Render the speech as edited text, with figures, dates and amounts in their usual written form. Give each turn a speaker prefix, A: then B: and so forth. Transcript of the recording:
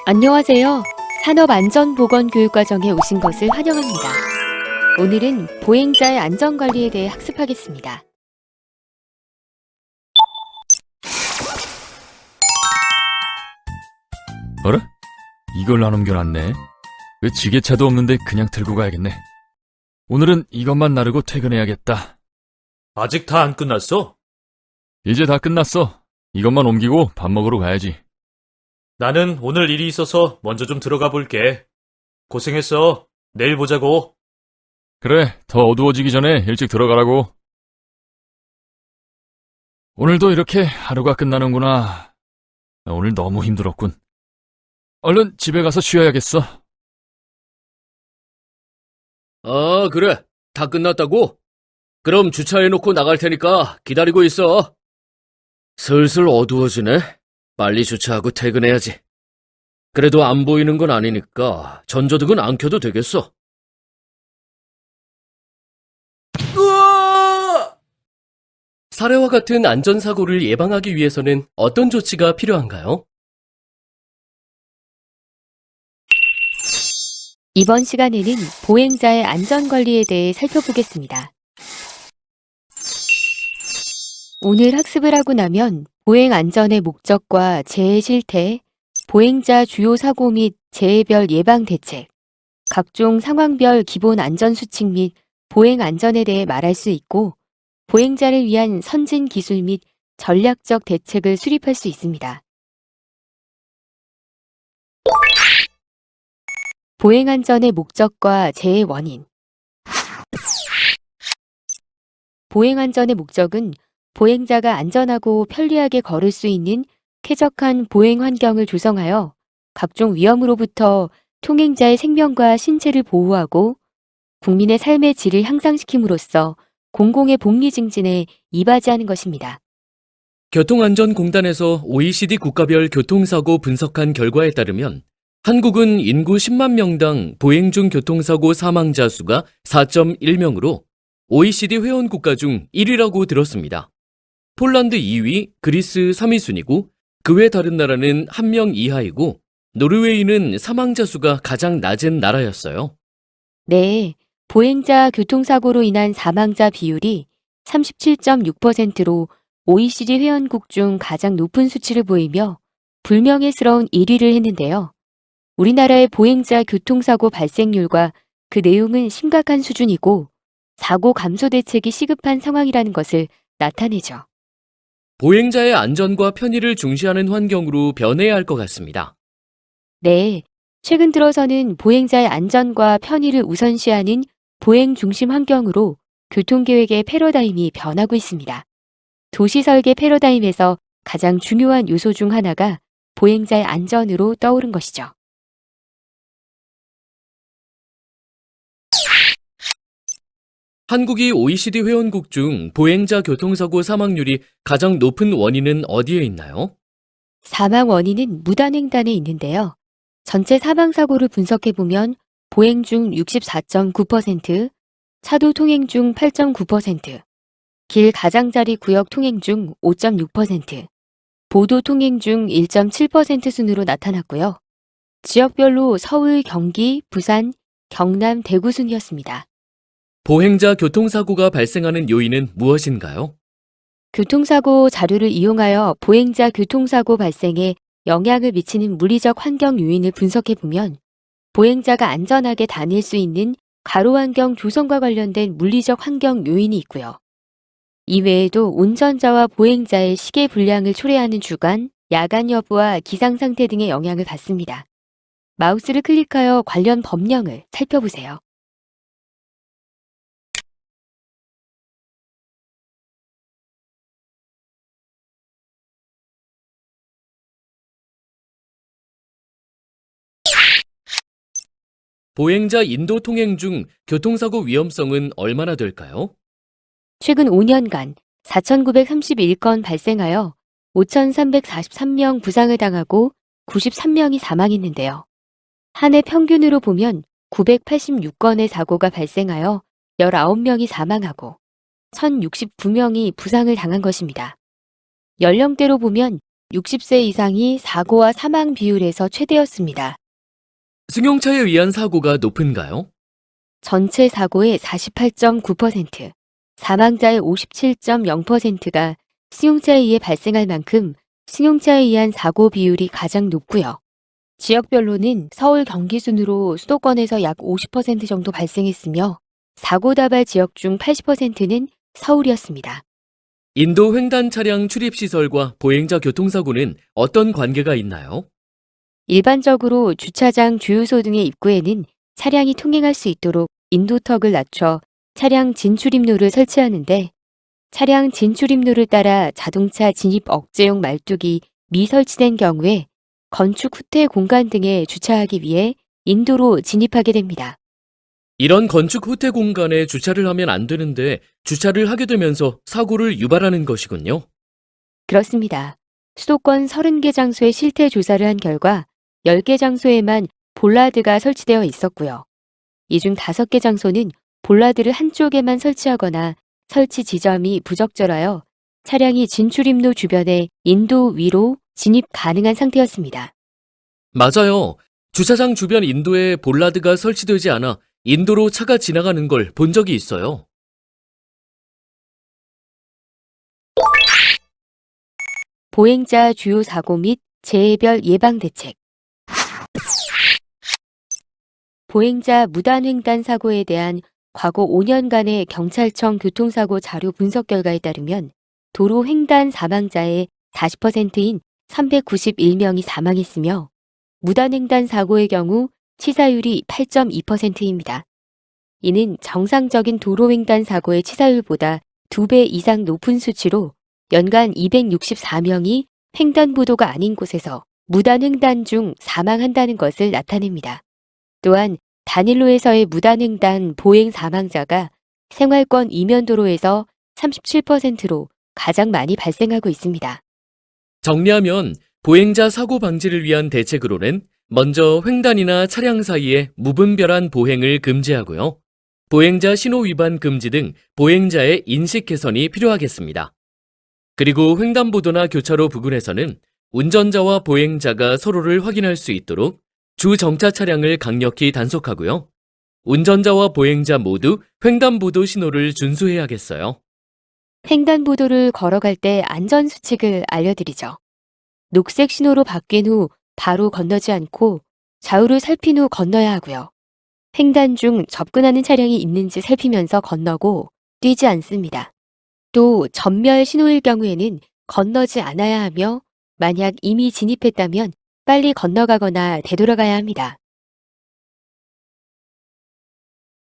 A: 안녕하세요. 산업안전보건교육과정에 오신 것을 환영합니다. 오늘은 보행자의 안전관리에 대해 학습하겠습니다.
B: 어라? 이걸 안 옮겨놨네. 왜 지게차도 없는데 그냥 들고 가야겠네. 오늘은 이것만 나르고 퇴근해야겠다.
C: 아직 다 안 끝났어?
B: 이제 다 끝났어. 이것만 옮기고 밥 먹으러 가야지.
C: 나는 오늘 일이 있어서 먼저 좀 들어가 볼게. 고생했어. 내일 보자고.
B: 그래, 더 어두워지기 전에 일찍 들어가라고. 오늘도 이렇게 하루가 끝나는구나. 오늘 너무 힘들었군. 얼른 집에 가서 쉬어야겠어.
D: 아, 그래. 다 끝났다고? 그럼 주차해놓고 나갈 테니까 기다리고 있어. 슬슬 어두워지네. 빨리 주차하고 퇴근해야지. 그래도 안 보이는 건 아니니까 전조등은 안 켜도 되겠어. 으아! 사례와 같은 안전사고를 예방하기 위해서는 어떤 조치가 필요한가요?
A: 이번 시간에는 보행자의 안전관리에 대해 살펴보겠습니다. 오늘 학습을 하고 나면 보행 안전의 목적과 재해 실태, 보행자 주요 사고 및 재해별 예방 대책, 각종 상황별 기본 안전 수칙 및 보행 안전에 대해 말할 수 있고, 보행자를 위한 선진 기술 및 전략적 대책을 수립할 수 있습니다. 보행 안전의 목적과 재해 원인. 보행 안전의 목적은 보행자가 안전하고 편리하게 걸을 수 있는 쾌적한 보행 환경을 조성하여 각종 위험으로부터 통행자의 생명과 신체를 보호하고 국민의 삶의 질을 향상시킴으로써 공공의 복리 증진에 이바지하는 것입니다.
D: 교통안전공단에서 OECD 국가별 교통사고 분석한 결과에 따르면 한국은 인구 10만 명당 보행 중 교통사고 사망자 수가 4.1명으로 OECD 회원 국가 중 1위라고 들었습니다. 폴란드 2위, 그리스 3위 순이고 그 외 다른 나라는 1명 이하이고 노르웨이는 사망자 수가 가장 낮은 나라였어요.
A: 네, 보행자 교통사고로 인한 사망자 비율이 37.6%로 OECD 회원국 중 가장 높은 수치를 보이며 불명예스러운 1위를 했는데요. 우리나라의 보행자 교통사고 발생률과 그 내용은 심각한 수준이고 사고 감소 대책이 시급한 상황이라는 것을 나타내죠.
D: 보행자의 안전과 편의를 중시하는 환경으로 변해야 할 것 같습니다.
A: 네, 최근 들어서는 보행자의 안전과 편의를 우선시하는 보행 중심 환경으로 교통계획의 패러다임이 변하고 있습니다. 도시설계 패러다임에서 가장 중요한 요소 중 하나가 보행자의 안전으로 떠오른 것이죠.
D: 한국이 OECD 회원국 중 보행자 교통사고 사망률이 가장 높은 원인은 어디에 있나요?
A: 사망 원인은 무단횡단에 있는데요. 전체 사망사고를 분석해보면 보행 중 64.9%, 차도 통행 중 8.9%, 길 가장자리 구역 통행 중 5.6%, 보도 통행 중 1.7% 순으로 나타났고요. 지역별로 서울, 경기, 부산, 경남, 대구 순이었습니다.
D: 보행자 교통사고가 발생하는 요인은 무엇인가요?
A: 교통사고 자료를 이용하여 보행자 교통사고 발생에 영향을 미치는 물리적 환경 요인을 분석해보면 보행자가 안전하게 다닐 수 있는 가로환경 조성과 관련된 물리적 환경 요인이 있고요. 이외에도 운전자와 보행자의 시계 불량을 초래하는 주간, 야간 여부와 기상 상태 등의 영향을 받습니다. 마우스를 클릭하여 관련 법령을 살펴보세요.
D: 보행자 인도 통행 중 교통사고 위험성은 얼마나 될까요?
A: 최근 5년간 4,931건 발생하여 5,343명 부상을 당하고 93명이 사망했는데요. 한 해 평균으로 보면 986건의 사고가 발생하여 19명이 사망하고 1,069명이 부상을 당한 것입니다. 연령대로 보면 60세 이상이 사고와 사망 비율에서 최대였습니다.
D: 승용차에 의한 사고가 높은가요?
A: 전체 사고의 48.9%, 사망자의 57.0%가 승용차에 의해 발생할 만큼 승용차에 의한 사고 비율이 가장 높고요. 지역별로는 서울 경기 순으로 수도권에서 약 50% 정도 발생했으며 사고 다발 지역 중 80%는 서울이었습니다.
D: 인도 횡단 차량 출입 시설과 보행자 교통사고는 어떤 관계가 있나요?
A: 일반적으로 주차장, 주유소 등의 입구에는 차량이 통행할 수 있도록 인도턱을 낮춰 차량 진출입로를 설치하는데 차량 진출입로를 따라 자동차 진입 억제용 말뚝이 미설치된 경우에 건축 후퇴 공간 등에 주차하기 위해 인도로 진입하게 됩니다.
D: 이런 건축 후퇴 공간에 주차를 하면 안 되는데 주차를 하게 되면서 사고를 유발하는 것이군요.
A: 그렇습니다. 수도권 30개 장소에 실태 조사를 한 결과 10개 장소에만 볼라드가 설치되어 있었고요. 이 중 5개 장소는 볼라드를 한쪽에만 설치하거나 설치 지점이 부적절하여 차량이 진출입로 주변에 인도 위로 진입 가능한 상태였습니다.
D: 맞아요. 주차장 주변 인도에 볼라드가 설치되지 않아 인도로 차가 지나가는 걸 본 적이 있어요.
A: 보행자 주요 사고 및 재해별 예방 대책. 보행자 무단횡단 사고에 대한 과거 5년간의 경찰청 교통사고 자료 분석 결과에 따르면 도로 횡단 사망자의 40%인 391명이 사망했으며 무단횡단 사고의 경우 치사율이 8.2%입니다. 이는 정상적인 도로횡단 사고의 치사율보다 2배 이상 높은 수치로 연간 264명이 횡단보도가 아닌 곳에서 무단횡단 중 사망한다는 것을 나타냅니다. 또한 단일로에서의 무단횡단 보행 사망자가 생활권 이면도로에서 37%로 가장 많이 발생하고 있습니다.
D: 정리하면 보행자 사고 방지를 위한 대책으로는 먼저 횡단이나 차량 사이에 무분별한 보행을 금지하고요. 보행자 신호 위반 금지 등 보행자의 인식 개선이 필요하겠습니다. 그리고 횡단보도나 교차로 부근에서는 운전자와 보행자가 서로를 확인할 수 있도록 주정차 차량을 강력히 단속하고요. 운전자와 보행자 모두 횡단보도 신호를 준수해야겠어요.
A: 횡단보도를 걸어갈 때 안전수칙을 알려드리죠. 녹색 신호로 바뀐 후 바로 건너지 않고 좌우를 살핀 후 건너야 하고요. 횡단 중 접근하는 차량이 있는지 살피면서 건너고 뛰지 않습니다. 또 전멸 신호일 경우에는 건너지 않아야 하며 만약 이미 진입했다면 빨리 건너가거나 되돌아가야 합니다.